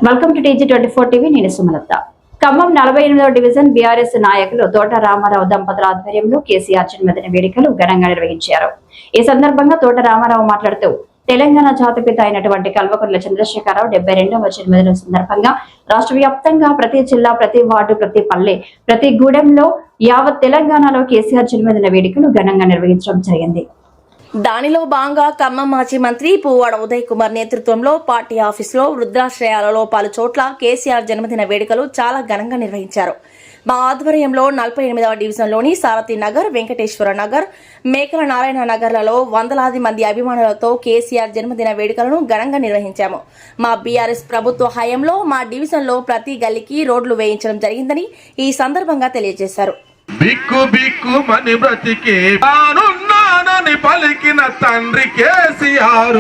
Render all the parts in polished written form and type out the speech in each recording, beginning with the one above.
Welcome to TG24 TV. నేను Sumalatha. Khammam 48వ division BRS నాయకులు తోట రామారావు దంపతుల ఆధ్వర్యంలో కేసీఆర్ జన్మదిన వేడుకలు ఘనంగా నిర్వహించారు. ఈ సందర్భంగా తోట రామారావు మాట్లాడుతూ తెలంగాణ జాతిపిత అయినటువంటి కల్వకుంట్ల చంద్రశేఖరరావు 72వ జన్మదిన సందర్భంగా రాష్ట్ర వ్యాప్తంగా ప్రతి జిల్లా, ప్రతి వార్డు, ప్రతి పల్లె, ప్రతి గూడెంలో యావత్ తెలంగాణలో కేసీఆర్ జన్మదిన వేడుకలు ఘనంగా నిర్వహించడం జరిగింది. దానిలో భాగంగా ఖమ్మం మాజీ మంత్రి పువ్వాడ ఉదయ్ కుమార్ నేతృత్వంలో పార్టీ ఆఫీసులో, వృద్ధాశ్రయాలలో పలు చోట్ల కేసీఆర్ జన్మదిన వేడుకలు చాలా ఘనంగా నిర్వహించారు. మా ఆధ్వర్యంలో 48వ డివిజన్లోని సారథి నగర్, వెంకటేశ్వర నగర్, మేకల నారాయణ నగర్లలో వందలాది మంది అభిమానులతో కేసీఆర్ జన్మదిన వేడుకలను ఘనంగా నిర్వహించాము. మా బీఆర్ఎస్ ప్రభుత్వ హయాంలో మా డివిజన్లో ప్రతి గల్లీకి రోడ్లు వేయించడం జరిగిందని ఈ సందర్భంగా తెలియజేశారు. బిక్కు బిక్కు మని బ్రతికే నానున్నానని పలికిన తండ్రి కేసీఆర్,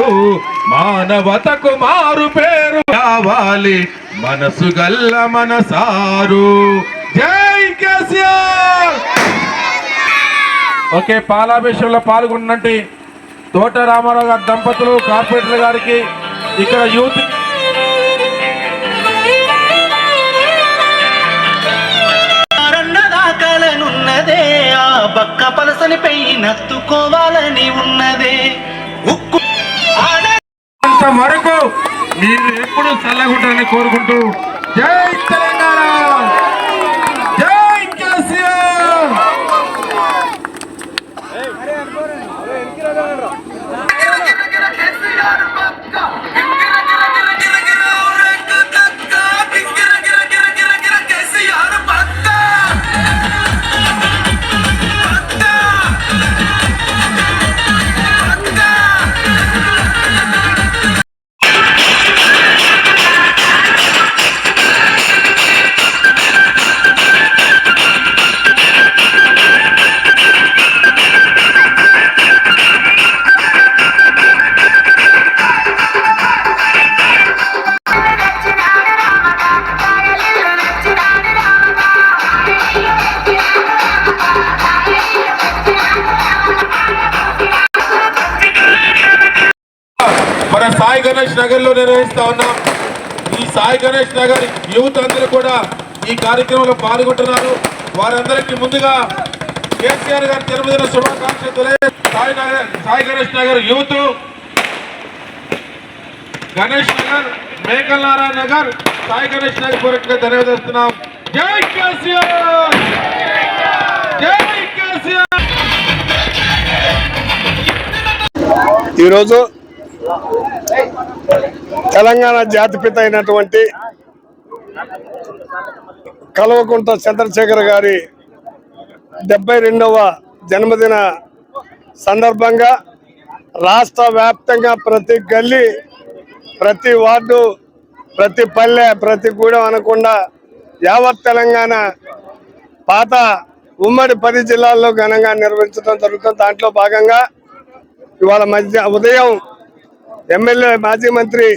మానవతకు మారు పేరు కావాలి మనసు గల్ల మనసారు. జై కేసీఆర్. ఓకే, పాలాభిషేకంలో పాల్గొన్నట్టు తోట రామారావు గారి దంపతులు, కార్పొరేటర్ గారికి, ఇక్కడ యూత్ బక్క పలసని పెయ్యి నత్తుకోవాలని ఉన్నదే. వరకు మీరు ఎప్పుడు చల్లగుంటారని కోరుకుంటూ జై తెలంగాణ, జై కేసీఆర్. మన సాయి గణేష్ నగర్ లో నిర్వహిస్తా ఉన్నాం. ఈ సాయి గణేష్ నగర్ యూత్ అందరూ కూడా ఈ కార్యక్రమంలో పాల్గొంటున్నారు. వారందరికీ ముందుగా కేసీఆర్ గారి జన్మదిన శుభాకాంక్షలు. సాయి గణేష్ నగర్ యూత్, గణేష్ నగర్, మేకల్ నారాయణ నగర్, సాయి గణేష్ నగర్ పూర్వకంగా ధన్యవాదిస్తున్నాం. జై కేసీఆర్, జై కేసీఆర్. ఈరోజు తెలంగాణ జాతిపిత అయినటువంటి కల్వకుంట్ల చంద్రశేఖర్ గారి 72వ జన్మదిన సందర్భంగా రాష్ట్ర వ్యాప్తంగా ప్రతి గల్లీ, ప్రతి వార్డు, ప్రతి పల్లె, ప్రతి గూడెం అనకుండా యావత్ తెలంగాణ పాత ఉమ్మడి 10 జిల్లాల్లో ఘనంగా నిర్వహించడం జరుగుతుంది. దాంట్లో భాగంగా ఇవాళ ఉదయం ఎమ్మెల్యే మాజీ మంత్రి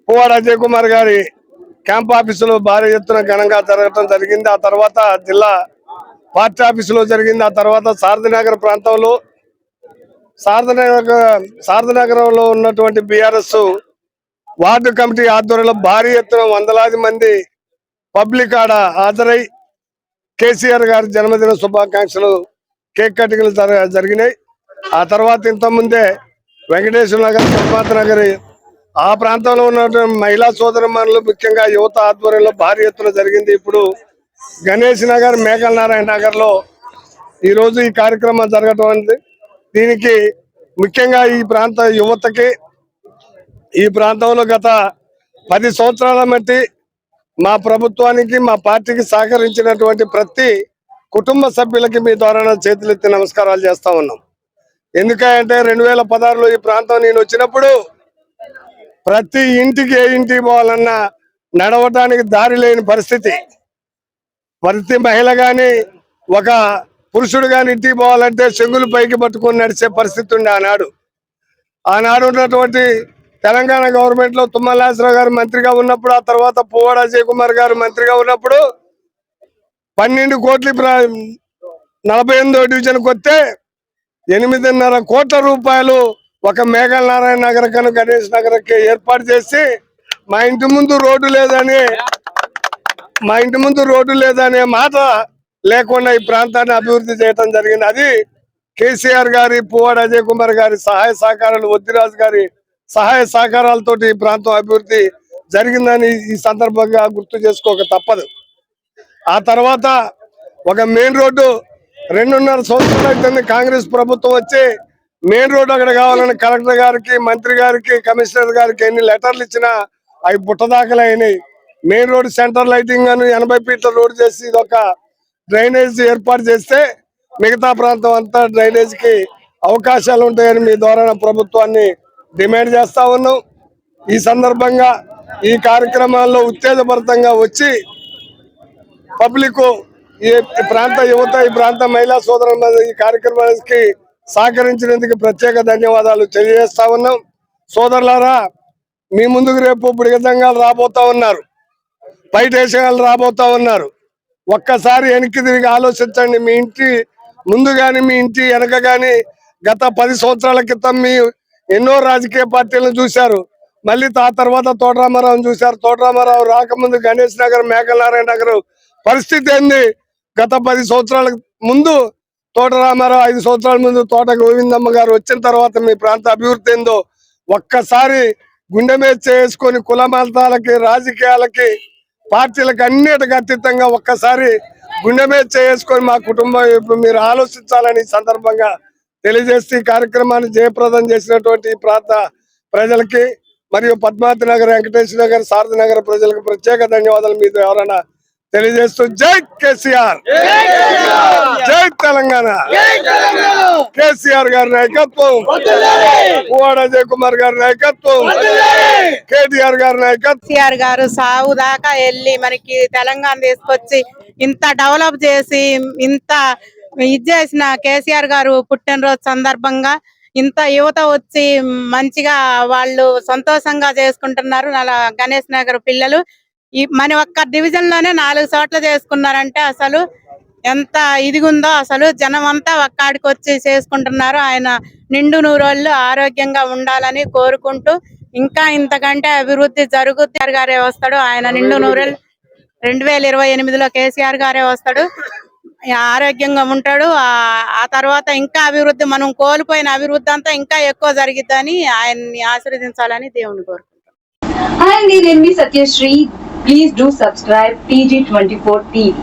పువ్వాడ అజయ్ కుమార్ గారి క్యాంప్ ఆఫీసులో భారీ ఎత్తున ఘనంగా జరగడం జరిగింది. ఆ తర్వాత జిల్లా పార్టీ ఆఫీసులో జరిగింది. ఆ తర్వాత సారథినగర్ ప్రాంతంలో, సారథినగరంలో ఉన్నటువంటి బీఆర్ఎస్ వార్డు కమిటీ ఆధ్వర్యంలో భారీ ఎత్తున వందలాది మంది పబ్లిక్ ఆడ హాజరై కేసీఆర్ గారి జన్మదిన శుభాకాంక్షలు, కేక్ కటింగ్లు జరిగినాయి. ఆ తర్వాత ఇంతకుముందే వెంకటేశ్వర నగర్, తిరుపతి నగర్ ఆ ప్రాంతంలో ఉన్నటువంటి మహిళా సోదరమణులు, ముఖ్యంగా యువత ఆధ్వర్యంలో భారీ ఎత్తున జరిగింది. ఇప్పుడు గణేష్ నగర్, మేకల్ నారాయణ నగర్ లో ఈరోజు ఈ కార్యక్రమం జరగటం అనేది, దీనికి ముఖ్యంగా ఈ ప్రాంత యువతకి, ఈ ప్రాంతంలో గత 10 సంవత్సరాల మట్టి మా ప్రభుత్వానికి, మా పార్టీకి సహకరించినటువంటి ప్రతి కుటుంబ సభ్యులకి మీ ద్వారా చేతులెత్తి నమస్కారాలు చేస్తా ఉన్నాం. ఎందుకంటే 2016లో ఈ ప్రాంతం నేను వచ్చినప్పుడు ప్రతి ఇంటికి, ఏ ఇంటికి పోవాలన్నా నడవటానికి దారి లేని పరిస్థితి. ప్రతి మహిళ గాని, ఒక పురుషుడు గాని ఇంటికి పోవాలంటే చెంగులు పైకి పట్టుకొని నడిచే పరిస్థితి ఉండే ఆనాడు ఉన్నటువంటి తెలంగాణ గవర్నమెంట్ లో తుమ్మలనాగేశ్వరరావు గారు మంత్రిగా ఉన్నప్పుడు, ఆ తర్వాత పువ్వాడ అజయ్ కుమార్ గారు మంత్రిగా ఉన్నప్పుడు 12 కోట్లు 48వ డివిజన్కి వస్తే 8.5 కోట్ల రూపాయలు ఒక మేఘల్ నారాయణ నగర్ కను గణేష్ నగర్కి ఏర్పాటు చేసి మా ఇంటి ముందు రోడ్డు లేదనే మాట లేకుండా ఈ ప్రాంతాన్ని అభివృద్ధి చేయడం జరిగింది. అది కేసీఆర్ గారి, పువ్వాడ అజయ్ కుమార్ గారి సహాయ సహకారాలు, వద్దిరాజు గారి సహాయ సహకారాలతోటి ఈ ప్రాంతం అభివృద్ధి జరిగిందని ఈ సందర్భంగా గుర్తు చేసుకోక తప్పదు. ఆ తర్వాత ఒక మెయిన్ రోడ్డు 2.5 సంవత్సరాలు అవుతుంది కాంగ్రెస్ ప్రభుత్వం వచ్చి మెయిన్ రోడ్డు అక్కడ కావాలని కలెక్టర్ గారికి, మంత్రి గారికి, కమిషనర్ గారికి ఎన్ని లెటర్లు ఇచ్చినా అవి బుట్టదాఖలు అయినాయి. మెయిన్ రోడ్ సెంటర్ లైటింగ్ అని 80 ఫీట్ల రోడ్డు చేసి ఇదొక డ్రైనేజ్ ఏర్పాటు చేస్తే మిగతా ప్రాంతం అంతా డ్రైనేజ్ కి అవకాశాలు ఉంటాయని మీ ద్వారా ప్రభుత్వాన్ని డిమాండ్ చేస్తా ఉన్నాం. ఈ సందర్భంగా ఈ కార్యక్రమాల్లో ఉత్తేజభరితంగా వచ్చి పబ్లిక్, ఈ ప్రాంత యువత, ఈ ప్రాంత మహిళా సోదరుల ఈ కార్యక్రమానికి సహకరించినందుకు ప్రత్యేక ధన్యవాదాలు తెలియజేస్తా ఉన్నాం. సోదరులారా, మీ ముందుకు రేపు బుడిగదంగాలు రాబోతా ఉన్నారు, పైటేషగాలు రాబోతా ఉన్నారు. ఒక్కసారి వెనక్కి తిరిగి ఆలోచించండి. మీ ఇంటి ముందు గాని, మీ ఇంటి వెనక గాని గత 10 సంవత్సరాల క్రితం మీ ఎన్నో రాజకీయ పార్టీలను చూశారు. మళ్ళీ ఆ తర్వాత తోటరామారావుని చూశారు. తోటరామారావు రాకముందు గణేష్ నగర్, మేకలనారాయణ నగర్ పరిస్థితి ఏంది? గత 10 సంవత్సరాల ముందు తోటరామారావు, 5 సంవత్సరాల ముందు తోట గోవిందమ్మ గారు వచ్చిన తర్వాత మీ ప్రాంత అభివృద్ధి ఏందో ఒక్కసారి గుండె మీద చేసుకొని కుల మతాలకి, రాజకీయాలకి, పార్టీలకు అన్నిటికి అతీతంగా ఒక్కసారి గుండె మీద చేసుకొని మా కుటుంబం ఇప్పుడు మీరు ఆలోచించాలని ఈ సందర్భంగా తెలియజేస్తే ఈ కార్యక్రమాన్ని జయప్రదం చేసినటువంటి ఈ ప్రాంత ప్రజలకి మరియు పద్మావతి నగర్, వెంకటేశ్వర నగర్, సారథి నగర్ ప్రజలకు ప్రత్యేక ధన్యవాదాలు మీరు ఎవరైనా తెలియజేస్తూ జై కేసీఆర్, జై తెలంగాణ. కేసీఆర్ గారి నాయకత్వం, పువ్వాడ అజయ్ కుమార్ గారి నాయకత్వం, కేటీఆర్ గారి నాయకత్వం. కేసీఆర్ గారు సాగు దాకా వెళ్ళి మనకి తెలంగాణ తీసుకొచ్చి ఇంత డెవలప్ చేసి ఇంత ఇది చేసిన కేసీఆర్ గారు పుట్టినరోజు సందర్భంగా ఇంత యువత వచ్చి మంచిగా వాళ్ళు సంతోషంగా చేసుకుంటున్నారు. అలా గణేష్ నగర్ పిల్లలు మన ఒక్క డివిజన్ లోనే 4 చోట్ల చేసుకున్నారంటే అసలు ఎంత ఇదిగుందో. అసలు జనం అంతా ఒక్కడికి వచ్చి చేసుకుంటున్నారు. ఆయన నిండు నూరేళ్లు ఆరోగ్యంగా ఉండాలని కోరుకుంటూ ఇంకా ఇంతకంటే అభివృద్ధి జరుగుతారు గారే వస్తాడు. ఆయన నిండు నూరేళ్లు 2028లో కేసీఆర్ గారే వస్తాడు, ఆరోగ్యంగా ఉంటాడు. ఆ తర్వాత ఇంకా అభివృద్ధి, మనం కోల్పోయిన అభివృద్ధి అంతా ఇంకా ఎక్కువ జరిగిద్దని ఆయన్ని ఆశీర్వదించాలని దేవుని కోరుకుంటాం. Hi, నేను మీ Satyasri. Please do subscribe TG24 TV.